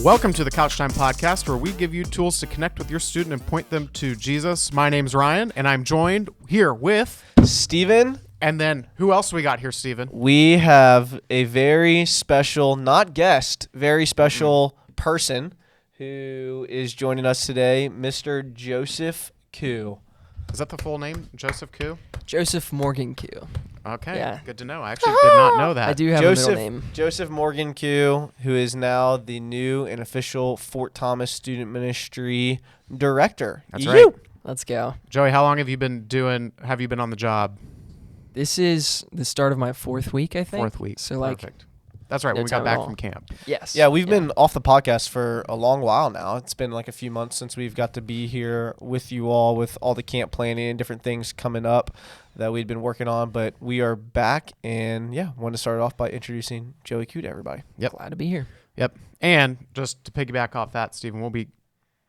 Welcome to the COUCHTIME podcast, where we give you tools to connect with your student and point them to Jesus. My name's Ryan, and I'm joined here with Steven. And then who else we got here, Steven? We have a very special, not guest, very special person who is joining us today, Mr. Joseph Koo. Is that the full name? Joseph Koo? Joseph Morgan Koo. Okay, Yeah. Good to know. I actually did not know that. I do have a middle name. Joseph Morgan Koo, who is now the new and official Fort Thomas Student Ministry Director. That's right. Let's go. Joey, how long have you been on the job? This is the start of my fourth week, I think. Fourth week. So, Perfect. That's right, when we got back from camp. Yes. Yeah, we've been off the podcast for a long while now. It's been like a few months since we've got to be here with you all with all the camp planning and different things coming up that we'd been working on. But we are back, and want to start off by introducing Joey Koo to everybody. Yep. Glad to be here. Yep. And just to piggyback off that, Stephen, we'll be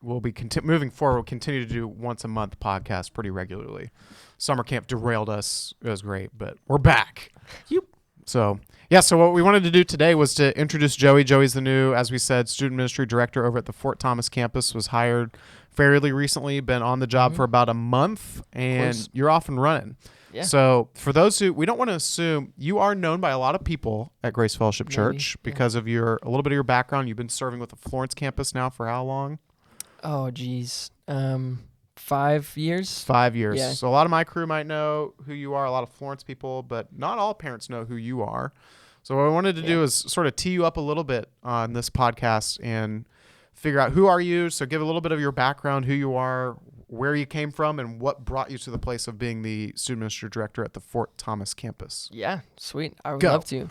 moving forward. We'll continue to do once a month podcast pretty regularly. Summer camp derailed us. It was great, but we're back. Yep. So what we wanted to do today was to introduce Joey. Joey's the new, as we said, student ministry director over at the Fort Thomas campus, was hired fairly recently, been on the job for about a month, and you're off and running. Yeah. So for those who, we don't want to assume, you are known by a lot of people at Grace Fellowship Church because of a little bit of your background. You've been serving with the Florence campus now for how long? Oh, geez. 5 years. 5 years. Yeah. So a lot of my crew might know who you are, a lot of Florence people, but not all parents know who you are. So what I wanted to do is sort of tee you up a little bit on this podcast and figure out who are you. So give a little bit of your background, who you are, where you came from, and what brought you to the place of being the student ministry director at the Fort Thomas campus. Yeah, sweet. I would Go. love to.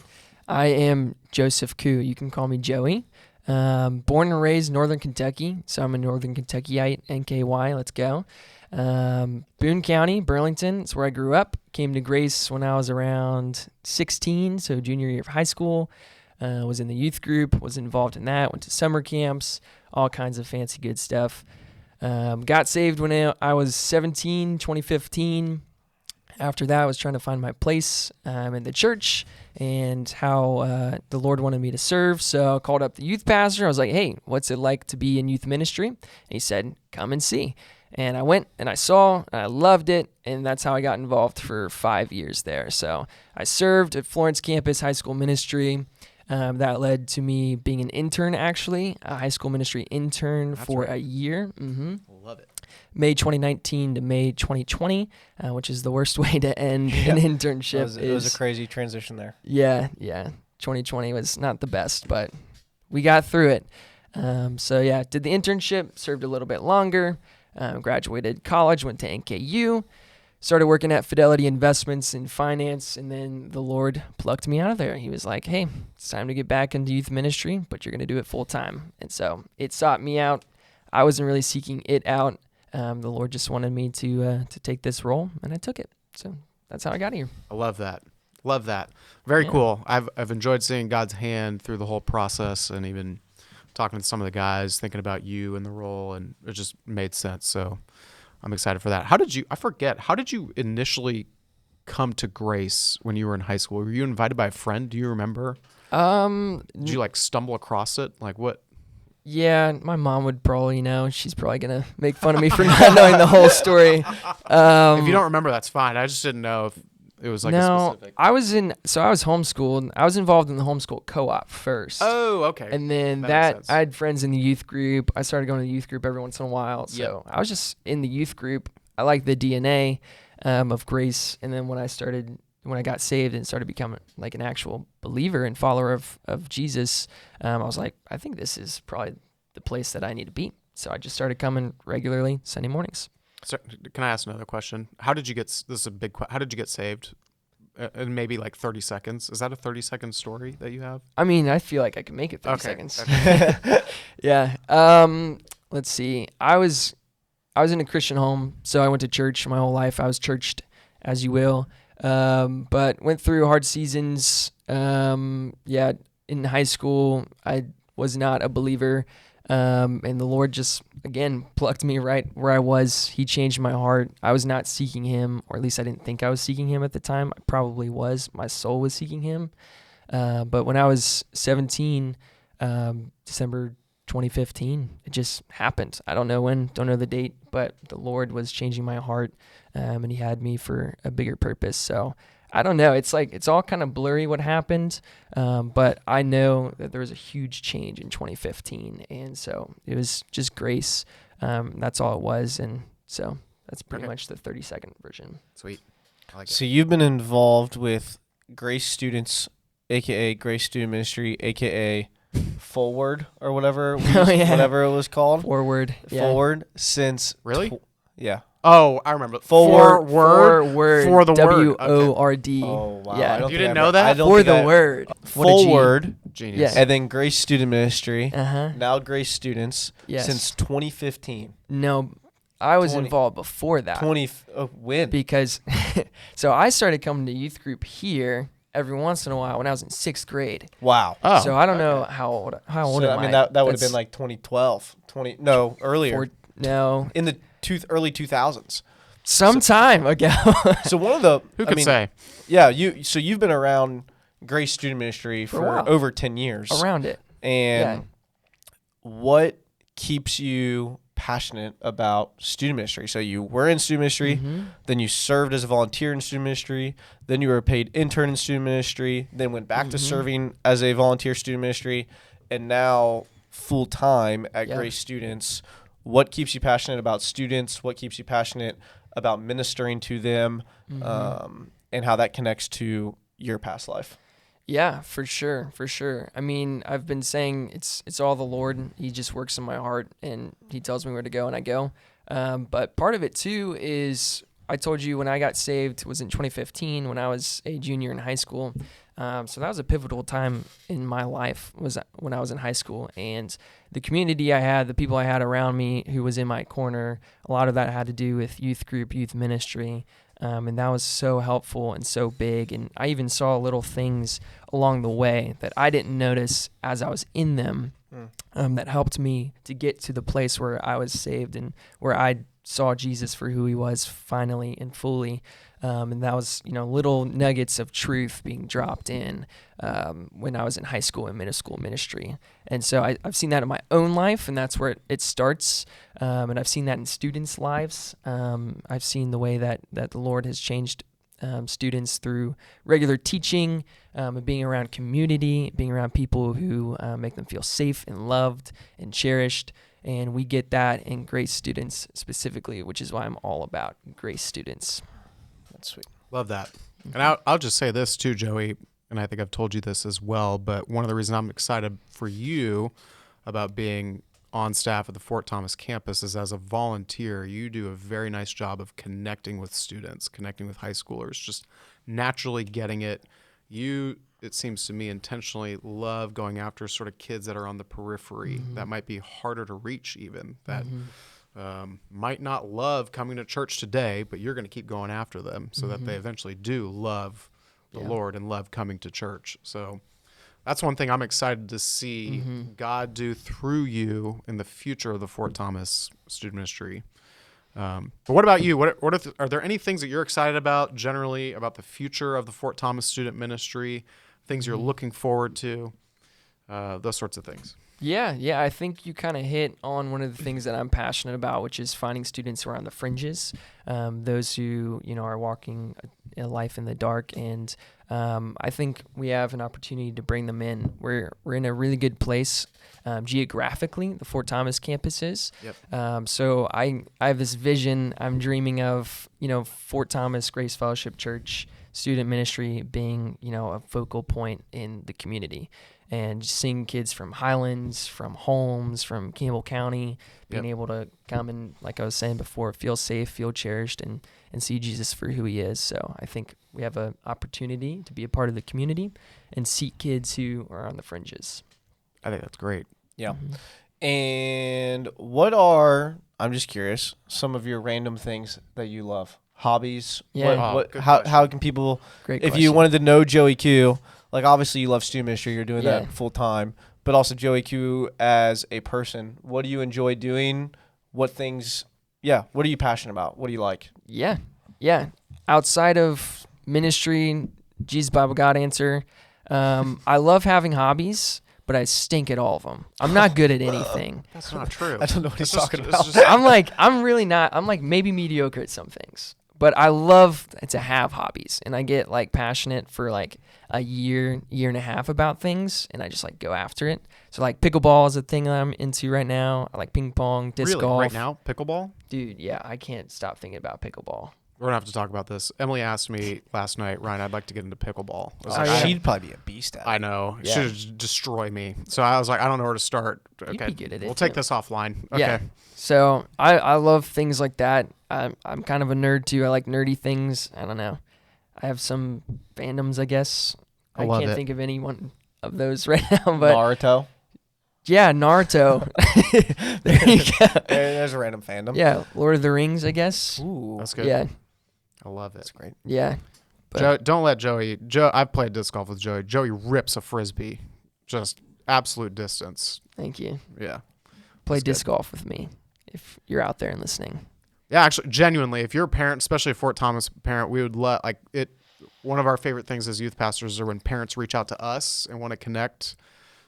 I am Joseph Koo. You can call me Joey. Born and raised Northern Kentucky, so I'm a Northern Kentuckyite, NKY, let's go. Boone County, Burlington, it's where I grew up. Came to Grace when I was around 16, so junior year of high school. Was in the youth group, was involved in that, went to summer camps, all kinds of fancy good stuff. Got saved when I was 17, 2015. After that, I was trying to find my place in the church and how the Lord wanted me to serve. So I called up the youth pastor. I was like, hey, what's it like to be in youth ministry? And he said, come and see. And I went and I saw, and I loved it, and that's how I got involved for 5 years there. So I served at Florence campus high school ministry. That led to me being an intern, actually, a high school ministry intern for a year. Mm-hmm. Love it. May 2019 to May 2020, which is the worst way to end an internship. It was a crazy transition there. Yeah. 2020 was not the best, but we got through it. Did the internship, served a little bit longer, graduated college, went to NKU, started working at Fidelity Investments in finance, and then the Lord plucked me out of there. He was like, hey, it's time to get back into youth ministry, but you're going to do it full time. And so it sought me out. I wasn't really seeking it out. The Lord just wanted me to take this role, and I took it. So that's how I got here. I love that. Very cool. I've enjoyed seeing God's hand through the whole process, and even talking to some of the guys, thinking about you and the role, and it just made sense. So I'm excited for that. How did you initially come to Grace when you were in high school? Were you invited by a friend? Do you remember? Did you stumble across it? Like what? Yeah, my mom would probably know. She's probably going to make fun of me for not knowing the whole story. If you don't remember, that's fine. I just didn't know if it was a specific. I was homeschooled. I was involved in the homeschool co-op first. Oh, okay. And then I had friends in the youth group. I started going to the youth group every once in a while. So I was just in the youth group. I liked the DNA of Grace. And then when I got saved and started becoming like an actual believer and follower of Jesus, I was like, I think this is probably the place that I need to be. So I just started coming regularly Sunday mornings. So, can I ask another question? How did you get saved? In maybe 30 seconds. Is that a 30-second story that you have? I mean, I feel like I can make it 30 seconds. Okay. Yeah. Let's see. I was in a Christian home, so I went to church my whole life. I was churched, as you will. But went through hard seasons. In high school, I was not a believer. And the Lord just, again, plucked me right where I was. He changed my heart. I was not seeking him, or at least I didn't think I was seeking him at the time. I probably was. My soul was seeking him. But when I was 17, December 2015. It just happened. I don't know when, don't know the date, but the Lord was changing my heart, and he had me for a bigger purpose. So I don't know. It's like, it's all kind of blurry what happened, but I know that there was a huge change in 2015. And so it was just grace. That's all it was. And so that's pretty much the 30-second version. Sweet. I like it. So you've been involved with Grace Students, aka Grace Student Ministry, aka Forward or whatever, whatever it was called. Forward. Yeah. Forward since Really? yeah. Oh, I remember. Forward. Forward. For the word. WORD. Oh wow! Yeah. I don't You think didn't I know that? I don't For think the I- word. What a G. Forward, Genius. Yeah. and then Grace Student Ministry. Uh-huh. Now Grace Students Yes. since 2015. No, I was 20 involved before that. When? Because so I started coming to youth group here every once in a while when I was in 6th grade. Wow. Oh. So I don't know how old So, am I mean I? that would have That's been like 2012, earlier no, in the early 2000s. some time ago. So one of the Who could say? Yeah, you've been around Grace Student Ministry For a for while. over 10 years. Around it. And Yeah. what keeps you passionate about student ministry? So you were in student ministry, then you served as a volunteer in student ministry, then you were a paid intern in student ministry, then went back to serving as a volunteer student ministry, and now full time at Yeah. Grace Students. What keeps you passionate about students? What keeps you passionate about ministering to them, and how that connects to your past life? Yeah, for sure, for sure. I mean, I've been saying it's all the Lord. He just works in my heart, and he tells me where to go, and I go. But part of it too is I told you when I got saved was in 2015 when I was a junior in high school. So that was a pivotal time in my life, was when I was in high school, and the community I had, the people I had around me who was in my corner, a lot of that had to do with youth group, youth ministry. And that was so helpful and so big. And I even saw little things along the way that I didn't notice as I was in them, that helped me to get to the place where I was saved and where I saw Jesus for who he was finally and fully. And that was, little nuggets of truth being dropped in when I was in high school and middle school ministry. And so I've seen that in my own life, and that's where it starts. And I've seen that in students' lives. I've seen the way that the Lord has changed students through regular teaching, and being around community, being around people who make them feel safe and loved and cherished. And we get that in Grace Students specifically, which is why I'm all about Grace Students. That's sweet. Love that. And I'll just say this too, Joey, and I think I've told you this as well, but one of the reasons I'm excited for you about being on staff at the Fort Thomas campus is as a volunteer, you do a very nice job of connecting with students, connecting with high schoolers, just naturally getting it. You, it seems to me, intentionally love going after sort of kids that are on the periphery that might be harder to reach even, that might not love coming to church today, but you're going to keep going after them so that they eventually do love the Lord and love coming to church. So that's one thing I'm excited to see God do through you in the future of the Fort Thomas student ministry. But what about you? Are there any things that you're excited about generally about the future of the Fort Thomas student ministry, things you're looking forward to, those sorts of things? Yeah. I think you kind of hit on one of the things that I'm passionate about, which is finding students who are on the fringes, those who are walking a life in the dark. And I think we have an opportunity to bring them in. We're in a really good place geographically. The Fort Thomas campus is. Yep. So I have this vision. I'm dreaming of Fort Thomas Grace Fellowship Church student ministry being a focal point in the community. And seeing kids from Highlands, from Holmes, from Campbell County, being able to come and, like I was saying before, feel safe, feel cherished, and see Jesus for who he is. So I think we have an opportunity to be a part of the community and seek kids who are on the fringes. I think that's great. Yeah. And what are, I'm just curious, some of your random things that you love? Hobbies? Yeah. Good How can people, Great if question. you wanted to know Joey Q, like obviously you love student ministry, you're doing Yeah. that full time, but also Joey Q as a person, what do you enjoy doing? What are you passionate about? What do you like? Yeah. Outside of ministry, Jesus, Bible, God answer, I love having hobbies, but I stink at all of them. I'm not good at anything. That's not true. I don't know what he's It's just- talking it's about. just- I'm really not. I'm like maybe mediocre at some things, but I love to have hobbies, and I get like passionate for like a year and a half about things, and I just like go after it. So like pickleball is a thing that I'm into right now. I like ping pong, disc really, golf. right now, pickleball? Dude, yeah, I can't stop thinking about pickleball. We're going to have to talk about this. Emily asked me last night, Ryan, I'd like to get into pickleball. I was Oh, like, yeah. She'd probably be a beast at it. I know. Yeah. Should destroy me. So I was like, I don't know where to start. You'd Okay. be good at it, We'll take too. this offline. Okay. Yeah. So I love things like that. I'm kind of a nerd too. I like nerdy things. I don't know. I have some fandoms, I guess. I love can't it. think of any one of those right now, but Naruto. yeah, Naruto. There you go. There's a random fandom. Yeah, Lord of the Rings, I guess. Ooh, That's good. Yeah, I love it. that's great. yeah. But Joe, don't let Joey. I've played disc golf with Joey. Joey rips a frisbee, just absolute distance. thank you. Yeah, Play That's disc golf with me if you're out there and listening. yeah. Actually, genuinely, if you're a parent, especially a Fort Thomas parent, we would let like it. One of our favorite things as youth pastors are when parents reach out to us and want to connect.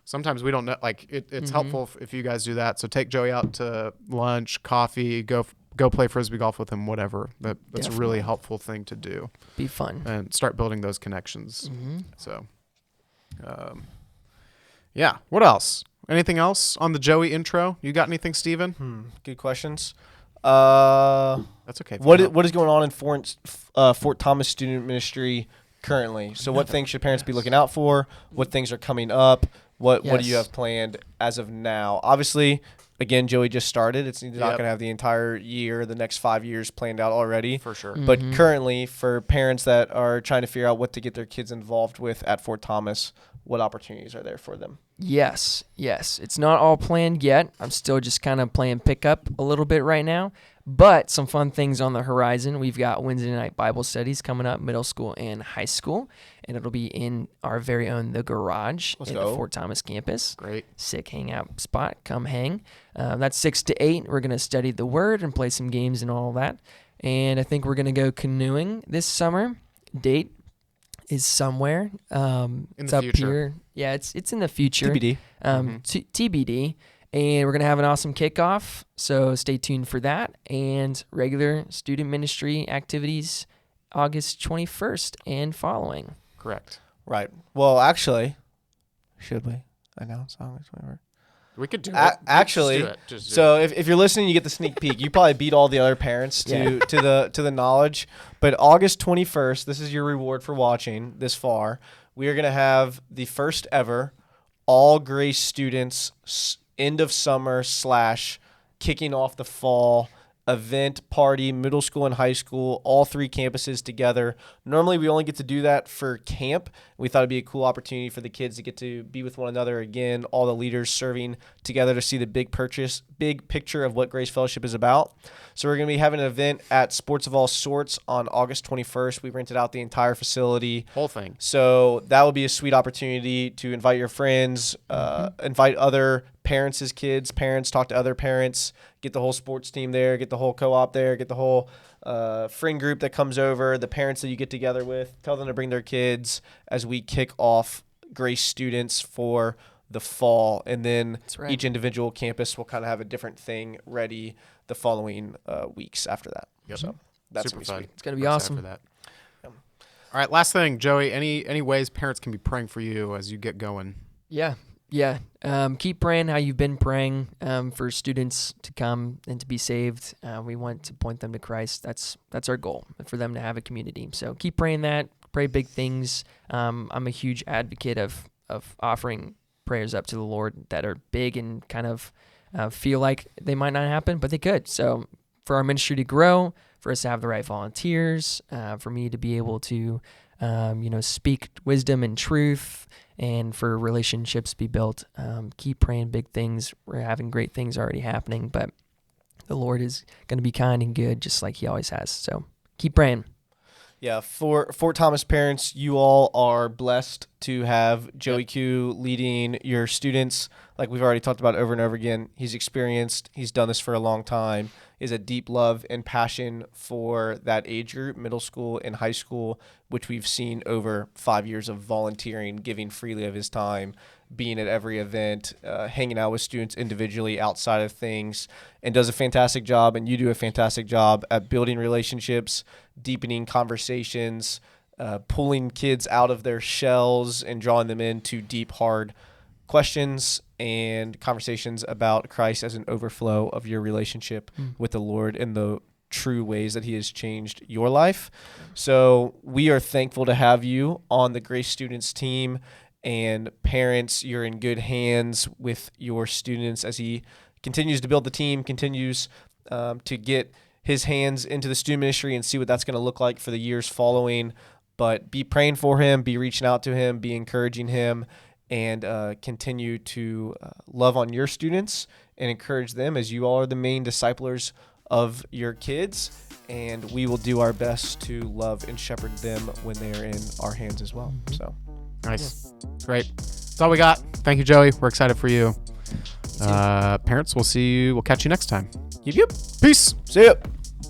Sometimes we don't know. Like it's helpful if you guys do that. So take Joey out to lunch, coffee, go play frisbee golf with him, whatever. That's a really Definitely. helpful thing to do Be fun. and start building those connections. Mm-hmm. So, yeah. What else? Anything else on the Joey intro? You got anything, Steven? Good questions. What That's okay. if you don't. what is going on in Fort Thomas Student Ministry currently? So what things should parents be looking out for? What things are coming up? What do you Yes. have planned as of now? Obviously, again, Joey just started. It's not Yep. going to have the entire year, the next 5 years planned out already. For sure. But Mhm. currently, for parents that are trying to figure out what to get their kids involved with at Fort Thomas, what opportunities are there for them? Yes. It's not all planned yet. I'm still just kind of playing pickup a little bit right now, but some fun things on the horizon. We've got Wednesday night Bible studies coming up, middle school and high school, and it'll be in our very own The Garage Let's at go. the Fort Thomas campus. Great. Sick hangout spot. Come hang. That's 6 to 8. We're going to study the Word and play some games and all that. And I think we're going to go canoeing this summer. Date is somewhere. It's the up future. here. Yeah, it's in the future. TBD. TBD. And we're going to have an awesome kickoff. So stay tuned for that. And regular student ministry activities August 21st and following. Correct. Right. Well, actually, should we announce August 21st? We could do it. Actually, Just do it. Just do So it. if you're listening, you get the sneak peek. You probably beat all the other parents to the knowledge. But August 21st, this is your reward for watching this far. We are going to have the first ever all Grace students end of summer / kicking off the fall event party, middle school and high school, all 3 campuses together. Normally we only get to do that for camp. We thought it'd be a cool opportunity for the kids to get to be with one another again, all the leaders serving together to see the big picture of what Grace Fellowship is about. So we're going to be having an event at Sports of All Sorts on August 21st. We rented out the entire facility. Whole thing. So that would be a sweet opportunity to invite your friends, invite other parents' kids, parents, talk to other parents, get the whole sports team there, get the whole co-op there, get the whole friend group that comes over, the parents that you get together with, tell them to bring their kids as we kick off Grace students for the fall. And then That's right. each individual campus will kind of have a different thing ready the following weeks after that. Yep. So that's Super gonna be fun. sweet. It's going to be We're excited awesome. for that. All right, last thing, Joey. Any ways parents can be praying for you as you get going? Yeah. Keep praying how you've been praying for students to come and to be saved. We want to point them to Christ. That's our goal, for them to have a community. So keep praying that. Pray big things. I'm a huge advocate of offering prayers up to the Lord that are big and kind of feel like they might not happen, but they could. So for our ministry to grow, for us to have the right volunteers, for me to be able to speak wisdom and truth, and for relationships to be built. Keep praying big things. We're having great things already happening, but the Lord is going to be kind and good, just like he always has. So keep praying. Yeah, for Fort Thomas parents, you all are blessed to have Joey Q leading your students. Like we've already talked about over and over again, he's experienced, he's done this for a long time, is a deep love and passion for that age group, middle school and high school, which we've seen over 5 years of volunteering, giving freely of his time, being at every event, hanging out with students individually outside of things, and does a fantastic job. And you do a fantastic job at building relationships, deepening conversations, pulling kids out of their shells and drawing them into deep, hard questions and conversations about Christ as an overflow of your relationship with the Lord and the true ways that he has changed your life. So we are thankful to have you on the Grace Students team. And parents, you're in good hands with your students as he continues to build the team, continues to get his hands into the student ministry and see what that's going to look like for the years following. But be praying for him, be reaching out to him, be encouraging him, and continue to love on your students and encourage them as you all are the main disciplers of your kids. And we will do our best to love and shepherd them when they are in our hands as well. So nice. Great. That's all we got. Thank you, Joey. We're excited for you. Parents, we'll catch you next time. Yep. Peace. See ya.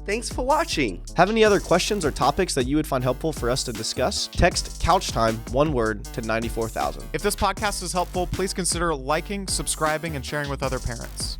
Thanks for watching. Have any other questions or topics that you would find helpful for us to discuss? Text COUCHTIME, one word, to 94,000. If this podcast is helpful, please consider liking, subscribing, and sharing with other parents.